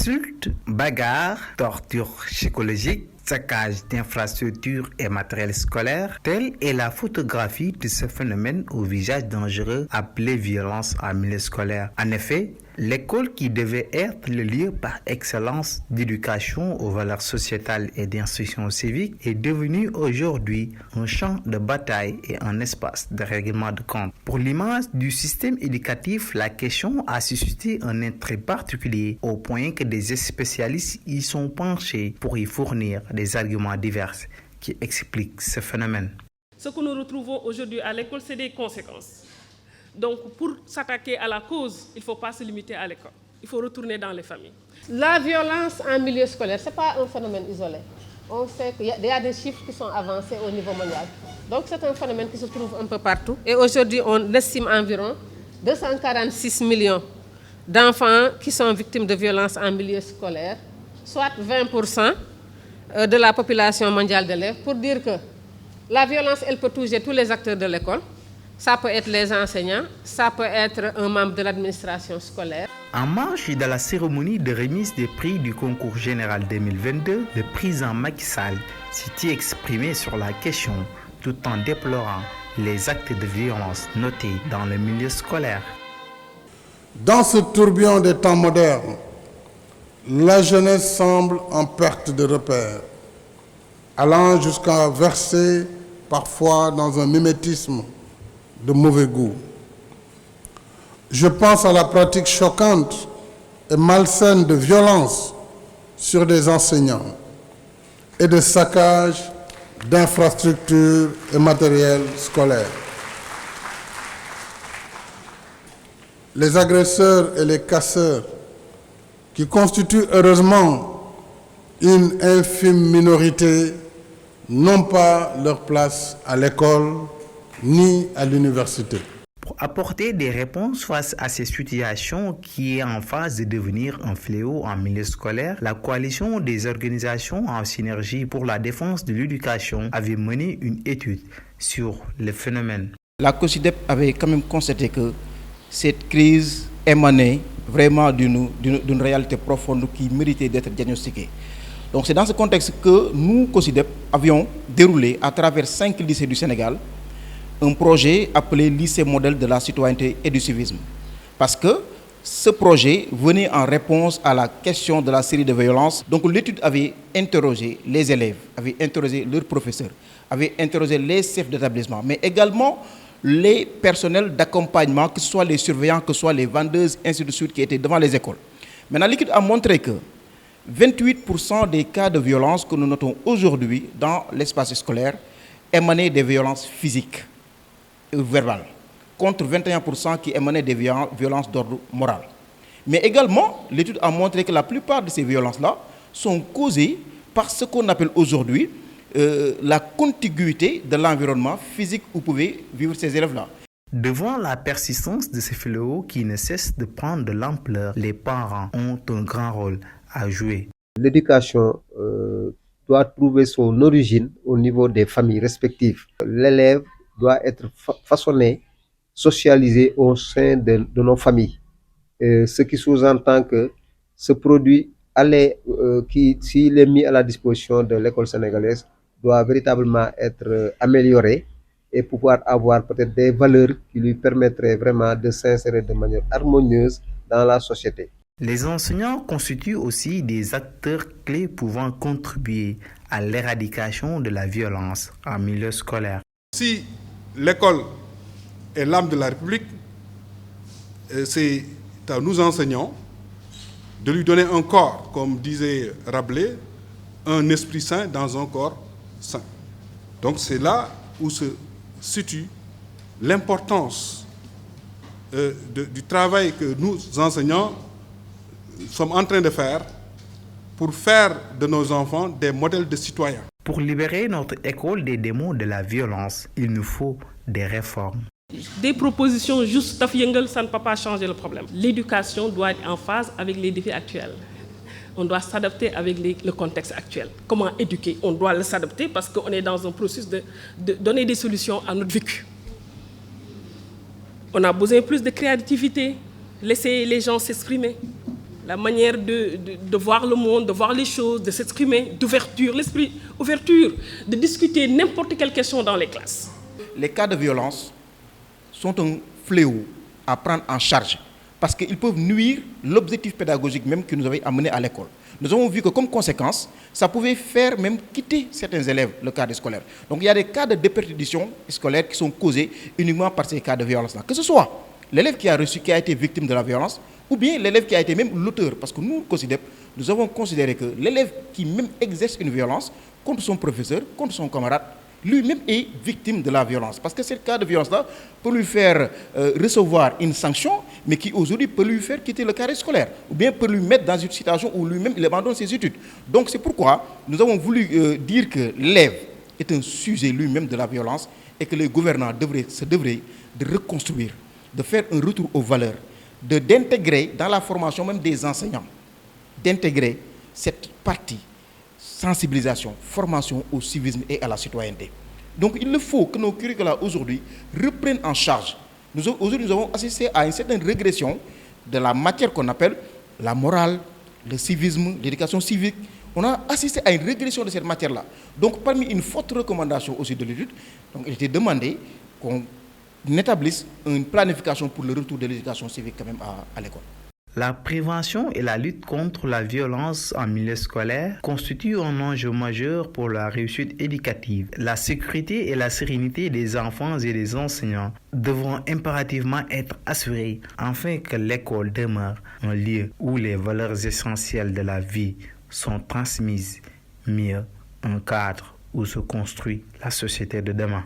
Insultes, bagarres, tortures psychologiques, saccage d'infrastructures et matériel scolaire, telle est la photographie de ce phénomène au visage dangereux appelé violence en milieu scolaire. En effet, l'école qui devait être le lieu par excellence d'éducation aux valeurs sociétales et d'instruction civique est devenue aujourd'hui un champ de bataille et un espace de règlement de compte. Pour l'image du système éducatif, la question a suscité un intérêt particulier au point que des spécialistes y sont penchés pour y fournir des arguments divers qui expliquent ce phénomène. Ce que nous retrouvons aujourd'hui à l'école, c'est des conséquences. Donc, pour s'attaquer à la cause, il ne faut pas se limiter à l'école. Il faut retourner dans les familles. La violence en milieu scolaire, ce n'est pas un phénomène isolé. On sait qu'il y a des chiffres qui sont avancés au niveau mondial. Donc, c'est un phénomène qui se trouve un peu partout. Et aujourd'hui, on estime environ 246 millions d'enfants qui sont victimes de violences en milieu scolaire, soit 20% de la population mondiale d'élèves. Pour dire que la violence, elle peut toucher tous les acteurs de l'école. Ça peut être les enseignants, ça peut être un membre de l'administration scolaire. En marge de la cérémonie de remise des prix du concours général 2022, le président Macky Sall s'est exprimé sur la question tout en déplorant les actes de violence notés dans le milieu scolaire. Dans ce tourbillon des temps modernes, la jeunesse semble en perte de repère, allant jusqu'à verser parfois dans un mimétisme de mauvais goût. Je pense à la pratique choquante et malsaine de violence sur des enseignants et de saccage d'infrastructures et matériel scolaire. Les agresseurs et les casseurs, qui constituent heureusement une infime minorité, n'ont pas leur place à l'école ni à l'université. Pour apporter des réponses face à ces situations qui est en phase de devenir un fléau en milieu scolaire, la coalition des organisations en synergie pour la défense de l'éducation avait mené une étude sur le phénomène. La COSYDEP avait quand même constaté que cette crise émanait vraiment d'une réalité profonde qui méritait d'être diagnostiquée. Donc c'est dans ce contexte que nous, COSYDEP, avions déroulé à travers 5 lycées du Sénégal un projet appelé lycée modèle de la citoyenneté et du civisme. Parce que ce projet venait en réponse à la question de la série de violences. Donc l'étude avait interrogé les élèves, avait interrogé leurs professeurs, avait interrogé les chefs d'établissement, mais également les personnels d'accompagnement, que ce soit les surveillants, que ce soit les vendeuses, ainsi de suite, qui étaient devant les écoles. Maintenant, l'étude a montré que 28% des cas de violence que nous notons aujourd'hui dans l'espace scolaire émanaient des violences physiques et verbales, contre 21% qui émanaient des violences d'ordre moral. Mais également, l'étude a montré que la plupart de ces violences-là sont causées par ce qu'on appelle aujourd'hui la contiguïté de l'environnement physique où pouvaient vivre ces élèves-là. Devant la persistance de ces fléaux qui ne cessent de prendre de l'ampleur, les parents ont un grand rôle à jouer. L'éducation doit trouver son origine au niveau des familles respectives. L'élève doit être façonné, socialisé au sein de nos familles. Ce qui sous-entend que ce produit, s'il est mis à la disposition de l'école sénégalaise, doit véritablement être amélioré et pouvoir avoir peut-être des valeurs qui lui permettraient vraiment de s'insérer de manière harmonieuse dans la société. Les enseignants constituent aussi des acteurs clés pouvant contribuer à l'éradication de la violence en milieu scolaire. Si l'école est l'âme de la République, c'est à nous enseignants de lui donner un corps, comme disait Rabelais, un esprit sain dans un corps sain. Donc c'est là où se situe l'importance du travail que nous enseignants sommes en train de faire pour faire de nos enfants des modèles de citoyens. Pour libérer notre école des démons de la violence, il nous faut des réformes. Des propositions juste, ça ne peut pas changer le problème. L'éducation doit être en phase avec les défis actuels. On doit s'adapter avec le contexte actuel. Comment éduquer? On doit s'adapter parce qu'on est dans un processus de donner des solutions à notre vécu. On a besoin plus de créativité, laisser les gens s'exprimer. la manière de voir le monde, de voir les choses, de s'exprimer, d'ouverture, l'esprit ouverture, de discuter n'importe quelle question dans les classes. Les cas de violence sont un fléau à prendre en charge parce qu'ils peuvent nuire l'objectif pédagogique même que nous avons amené à l'école. Nous avons vu que comme conséquence, ça pouvait faire même quitter certains élèves le cadre scolaire. Donc il y a des cas de déperdition scolaire qui sont causés uniquement par ces cas de violence-là. Que ce soit l'élève qui a été victime de la violence, ou bien l'élève qui a été même l'auteur. Parce que nous, COSYDEP, nous avons considéré que l'élève qui même exerce une violence contre son professeur, contre son camarade, lui-même est victime de la violence. Parce que ce cas de violence-là peut lui faire recevoir une sanction, mais qui aujourd'hui peut lui faire quitter le carré scolaire, ou bien peut lui mettre dans une situation où lui-même il abandonne ses études. Donc c'est pourquoi nous avons voulu dire que l'élève est un sujet lui-même de la violence et que les gouvernants devraient de reconstruire, de faire un retour aux valeurs, d'intégrer dans la formation même des enseignants, d'intégrer cette partie sensibilisation, formation au civisme et à la citoyenneté. Donc il faut que nos curricula aujourd'hui reprennent en charge. Aujourd'hui, nous avons assisté à une certaine régression de la matière qu'on appelle la morale, le civisme, l'éducation civique. On a assisté à une régression de cette matière-là. Donc parmi une forte recommandation aussi de l'étude, donc il était demandé qu'on établisse une planification pour le retour de l'éducation civique quand même à l'école. La prévention et la lutte contre la violence en milieu scolaire constituent un enjeu majeur pour la réussite éducative. La sécurité et la sérénité des enfants et des enseignants devront impérativement être assurées afin que l'école demeure un lieu où les valeurs essentielles de la vie sont transmises, mieux un cadre où se construit la société de demain.